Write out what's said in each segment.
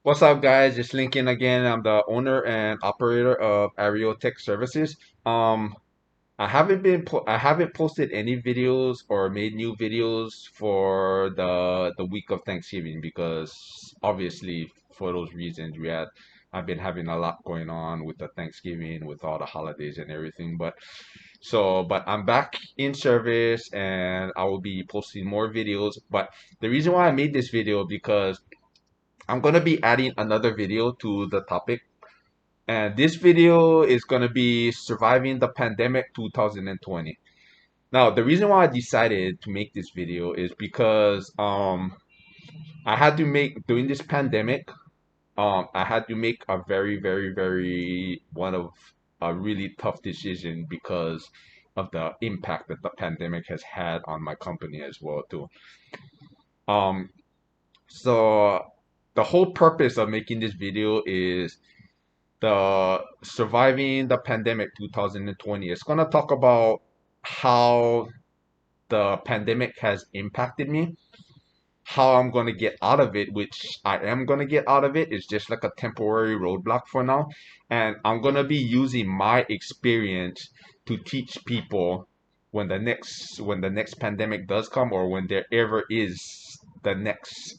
What's up, guys? It's Lincoln again. I'm the owner and operator of Ario Tech Services. Um, I haven't posted any videos or made new videos for the week of Thanksgiving because obviously for those reasons I've been having a lot going on with the Thanksgiving with all the holidays and everything. But I'm back in service and I will be posting more videos. But the reason why I made this video because I'm gonna be adding another video to the topic, and this video is gonna be surviving the pandemic 2020. Now, the reason why I decided to make this video is because I had to make during this pandemic, I had to make a very one of a really tough decision because of the impact that the pandemic has had on my company as well too. Um, so the whole purpose of making this video is the surviving the pandemic 2020. It's going to talk about how the pandemic has impacted me, how I'm going to get out of it, which I am going to get out of it. It's just like a temporary roadblock for now. And I'm going to be using my experience to teach people when the next pandemic does come, or when there ever is the next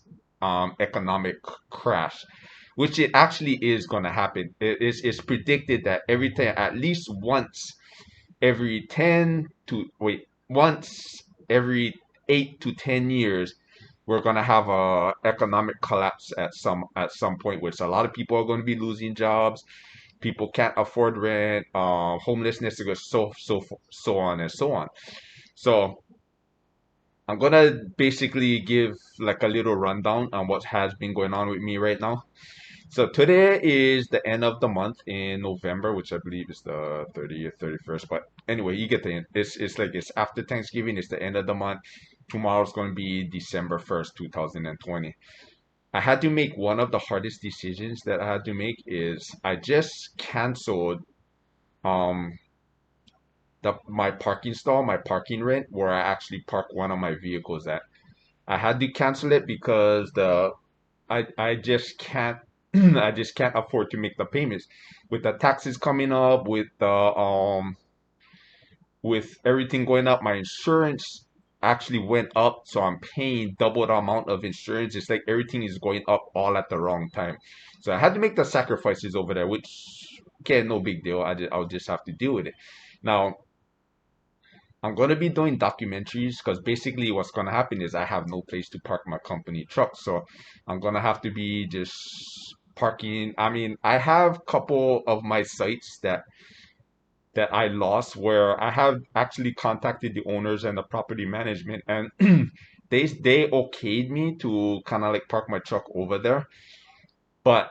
economic crash, which it actually is going to happen. It's predicted that every time, at least every 10 to wait once every 8 to 10 years, we're going to have a economic collapse at some point, which a lot of people are going to be losing jobs. People can't afford rent. Homelessness is so on and so on. So I'm gonna basically give like a little rundown on what has been going on with me right now. So today is the end of the month in November, which I believe is the 30th, 31st. But anyway, you get the end. It's like it's after Thanksgiving, it's the end of the month. Tomorrow's going to be December 1st, 2020. I had to make one of the hardest decisions that I had to make is I just canceled um my parking stall, my parking rent where I actually park one of my vehicles at. I had to cancel it because I just can't I just can't afford to make the payments with the taxes coming up, with everything going up. My insurance actually went up, so I'm paying double the amount of insurance. It's like everything is going up all at the wrong time. So I had to make the sacrifices over there, which okay, no big deal. I'll just have to deal with it. Now I'm gonna be doing documentaries because basically what's gonna happen is I have no place to park my company truck, so I'm gonna have to be just parking. I mean, I have a couple of my sites that I lost where I have actually contacted the owners and the property management, and they okayed me to kind of like park my truck over there, but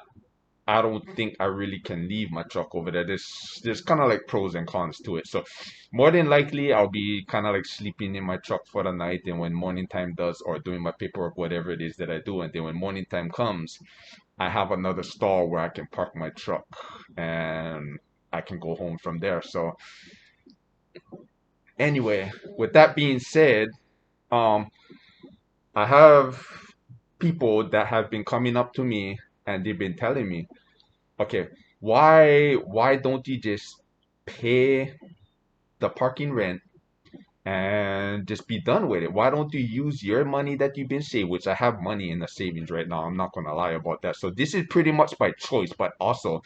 I don't think I really can leave my truck over there. There's kind of like pros and cons to it. So more than likely I'll be kind of like sleeping in my truck for the night, and when morning time does, or doing my paperwork, whatever it is that I do, and then when morning time comes, I have another stall where I can park my truck and I can go home from there. So anyway, with that being said, um I have people that have been coming up to me and they've been telling me, okay, why don't you just pay the parking rent and just be done with it? Why don't you use your money that you've been saving, which I have money in the savings right now. I'm not gonna lie about that. So this is pretty much by choice, but also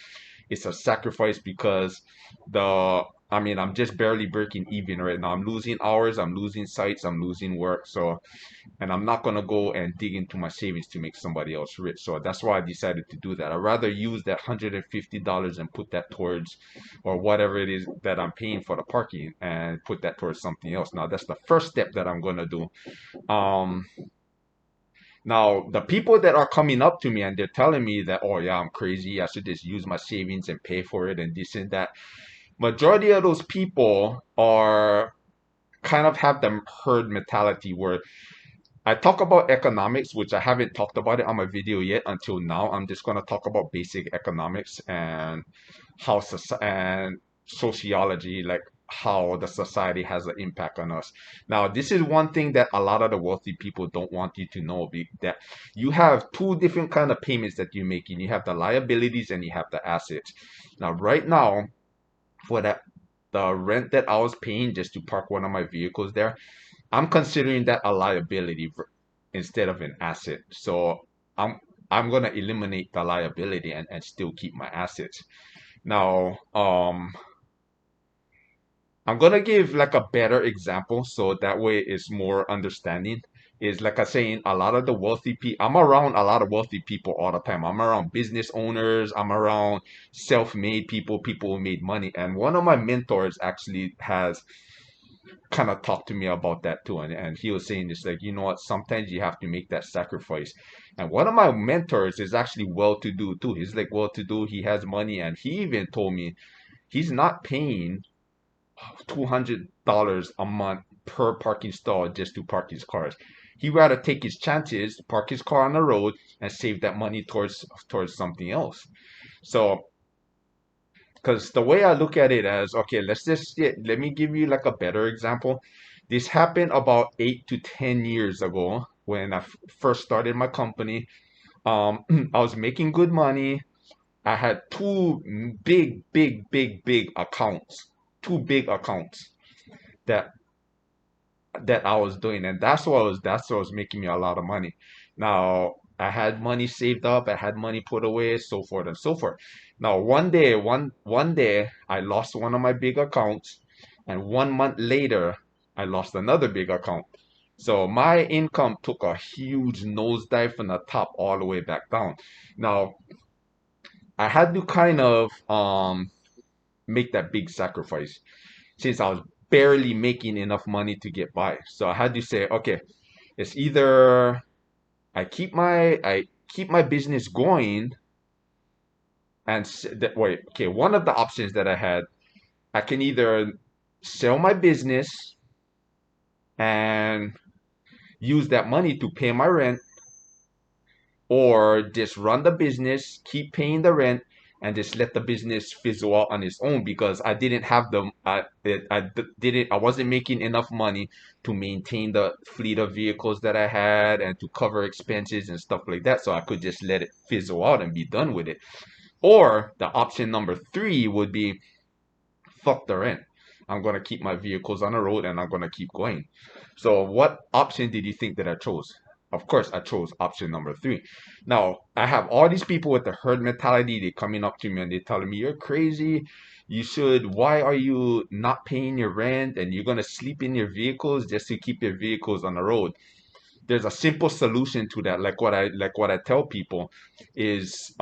it's a sacrifice because the I mean, I'm just barely breaking even right now. I'm losing hours, I'm losing sites, I'm losing work. So and I'm not gonna go and dig into my savings to make somebody else rich. So that's why I decided to do that. I'd rather use that $150 and put that towards, or whatever it is that I'm paying for the parking, and put that towards something else. Now that's the first step that I'm gonna do. Um, Now the people that are coming up to me and they're telling me that, oh yeah, I'm crazy. I should just use my savings and pay for it and this and that. Majority of those people are kind of have the herd mentality where I talk about economics, which I haven't talked about it on my video yet until now. I'm just going to talk about basic economics and and sociology, like how the society has an impact on us. Now, this is one thing that a lot of the wealthy people don't want you to know, that you have two different kind of payments that you're making. You have the liabilities and you have the assets. Now, right now, for that the rent that I was paying just to park one of my vehicles there, I'm considering that a liability instead of an asset. So I'm I'm gonna eliminate the liability and still keep my assets. Now, I'm gonna give like a better example so that way it's more understanding. Is like I saying a lot of the wealthy people. I'm around a lot of wealthy people all the time. I'm around business owners. I'm around self-made people, people who made money. And one of my mentors actually has kind of talked to me about that too. And he was saying this like, you know what, sometimes you have to make that sacrifice. And one of my mentors is actually well-to-do too. He's like well-to-do. He has money, and he even told me he's not paying $200 a month per parking stall just to park his cars. He'd rather take his chances, park his car on the road, and save that money towards something else. So, because the way I look at it as, okay, let me give you like a better example. This happened about 8 to 10 years ago when I first started my company. I was making good money. I had two big accounts, two big accounts that that I was doing, and that's what was making me a lot of money. Now I had money saved up, I had money put away, so forth and so forth. Now one day I lost one of my big accounts, and 1 month later I lost another big account. So my income took a huge nosedive from the top all the way back down. Now I had to kind of make that big sacrifice since I was barely making enough money to get by. So I had to say, okay, it's either I keep my business going wait, okay, one of the options that I had, I can either sell my business and use that money to pay my rent, or just run the business, keep paying the rent, and just let the business fizzle out on its own because I didn't have the didn't I wasn't making enough money to maintain the fleet of vehicles that I had and to cover expenses and stuff like that. So I could just let it fizzle out and be done with it. Or the option number three would be fuck the rent. I'm gonna keep my vehicles on the road and I'm gonna keep going. So what option did you think that I chose? Of course, I chose option number three. Now, I have all these people with the herd mentality. They coming up to me and they telling me, you're crazy. Why are you not paying your rent and you're gonna sleep in your vehicles just to keep your vehicles on the road? There's a simple solution to that. Like what I tell people is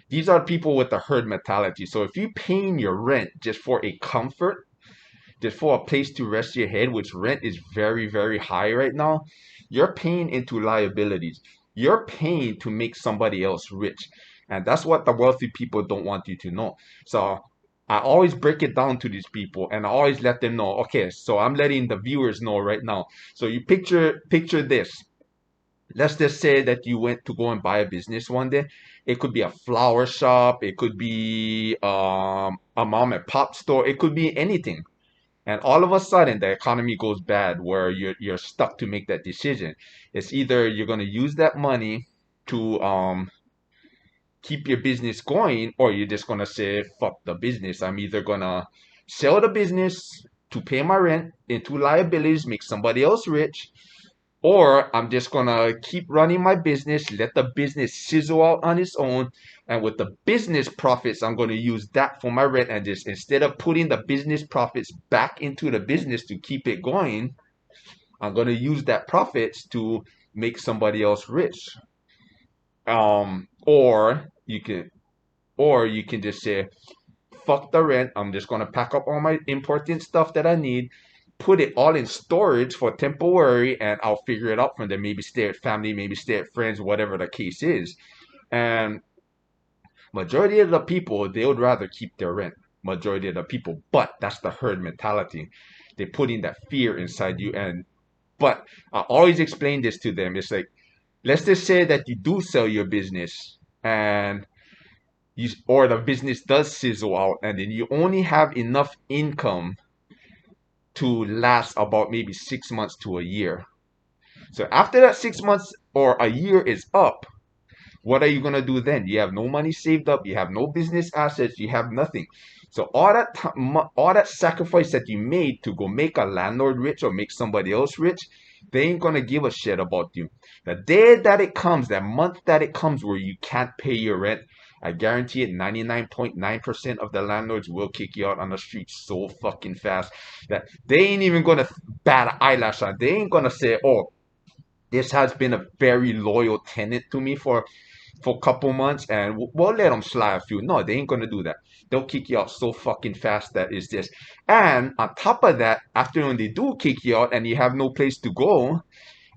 these are people with the herd mentality. So if you're paying your rent just for a comfort, just for a place to rest your head, which rent is very, very high right now, you're paying into liabilities. You're paying to make somebody else rich. And that's what the wealthy people don't want you to know. So I always break it down to these people and I always let them know, okay, so I'm letting the viewers know right now. So you picture this. Let's just say that you went to go and buy a business one day. It could be a flower shop, it could be a mom and pop store, it could be anything. And all of a sudden the economy goes bad where you're stuck to make that decision. It's either you're going to use that money to keep your business going, or you're just going to say fuck the business. I'm either going to sell the business to pay my rent into liabilities, make somebody else rich, or I'm just gonna keep running my business, let the business sizzle out on its own, and with the business profits, I'm gonna use that for my rent, and just instead of putting the business profits back into the business to keep it going, I'm gonna use that profits to make somebody else rich. Or you can just say, fuck the rent. I'm just gonna pack up all my important stuff that I need, put it all in storage for temporary, and I'll figure it out from there. Maybe stay at family, maybe stay at friends, whatever the case is. And majority of the people, they would rather keep their rent. Majority of the people, but that's the herd mentality. They put in that fear inside you. And but I always explain this to them. It's like, let's just say that you do sell your business and or the business does sizzle out, and then you only have enough income to last about maybe 6 months to a year. So after that 6 months or a year is up, what are you gonna do then? You have no money saved up, you have no business assets, you have nothing. So all that sacrifice that you made to go make a landlord rich or make somebody else rich, they ain't gonna give a shit about you. The day that it comes, that month that it comes where you can't pay your rent, I guarantee it, 99.9% of the landlords will kick you out on the street so fucking fast that they ain't even gonna bat an eyelash on. They ain't gonna say, oh, this has been a very loyal tenant to me for a couple months, and we'll let them slide a few. No, they ain't gonna do that. They'll kick you out so fucking fast that is this. And on top of that, after when they do kick you out and you have no place to go,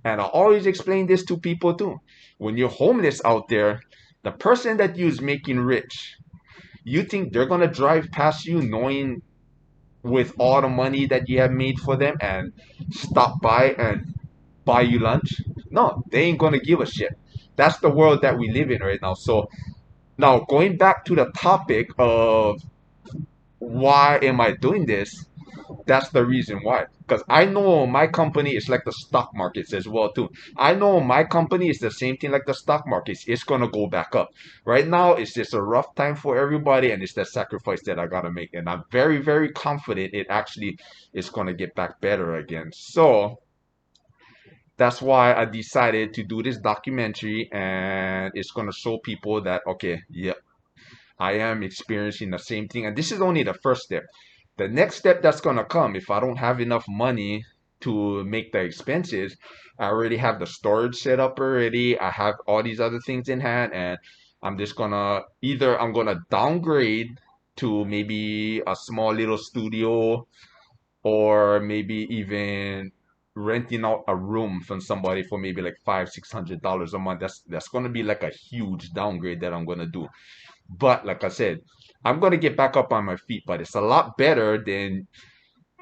and I always explain this to people too. When you're homeless out there, the person that you's making rich, you think they're gonna drive past you knowing with all the money that you have made for them and stop by and buy you lunch? No, they ain't gonna give a shit. That's the world that we live in right now. So now going back to the topic of why am I doing this? That's the reason why. Because I know my company is like the stock markets as well too. I know my company is the same thing like the stock markets. It's gonna go back up. Right now, it's just a rough time for everybody, and it's the sacrifice that I gotta make. And I'm very, very confident it actually is gonna get back better again. So that's why I decided to do this documentary, and it's gonna show people that okay, yeah, I am experiencing the same thing. And this is only the first step. The next step that's going to come, if I don't have enough money to make the expenses, I already have the storage set up already. I have all these other things in hand. And I'm just going to either I'm going to downgrade to maybe a small little studio, or maybe even renting out a room from somebody for maybe like $500-600 a month. That's gonna be like a huge downgrade that I'm gonna do. But like I said, I'm gonna get back up on my feet. But it's a lot better than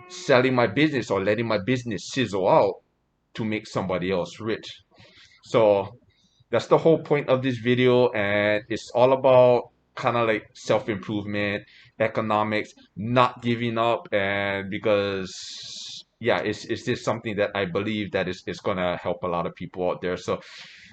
selling my business or letting my business sizzle out to make somebody else rich. So that's the whole point of this video, and it's all about kind of like self-improvement, economics, not giving up. And because yeah, it's just something that I believe that is gonna help a lot of people out there. So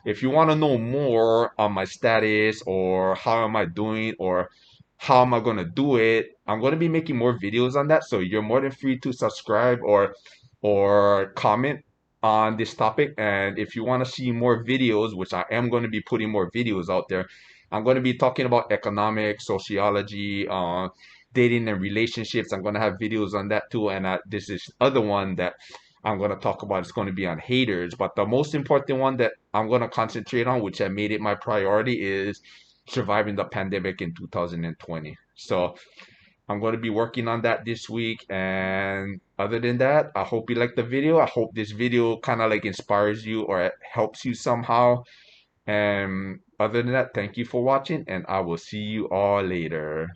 if you want to know more on my status or how am I doing or how am I going to do it, I'm going to be making more videos on that. So you're more than free to subscribe or comment on this topic. And if you want to see more videos, which I am going to be putting more videos out there, I'm going to be talking about economics, sociology, dating and relationships. I'm going to have videos on that too. And this is other one that I'm going to talk about. It's going to be on haters. But the most important one that I'm going to concentrate on, which I made it my priority, is surviving the pandemic in 2020. So I'm going to be working on that this week. And other than that, I hope you like the video. I hope this video kind of like inspires you or it helps you somehow. And other than that, thank you for watching, and I will see you all later.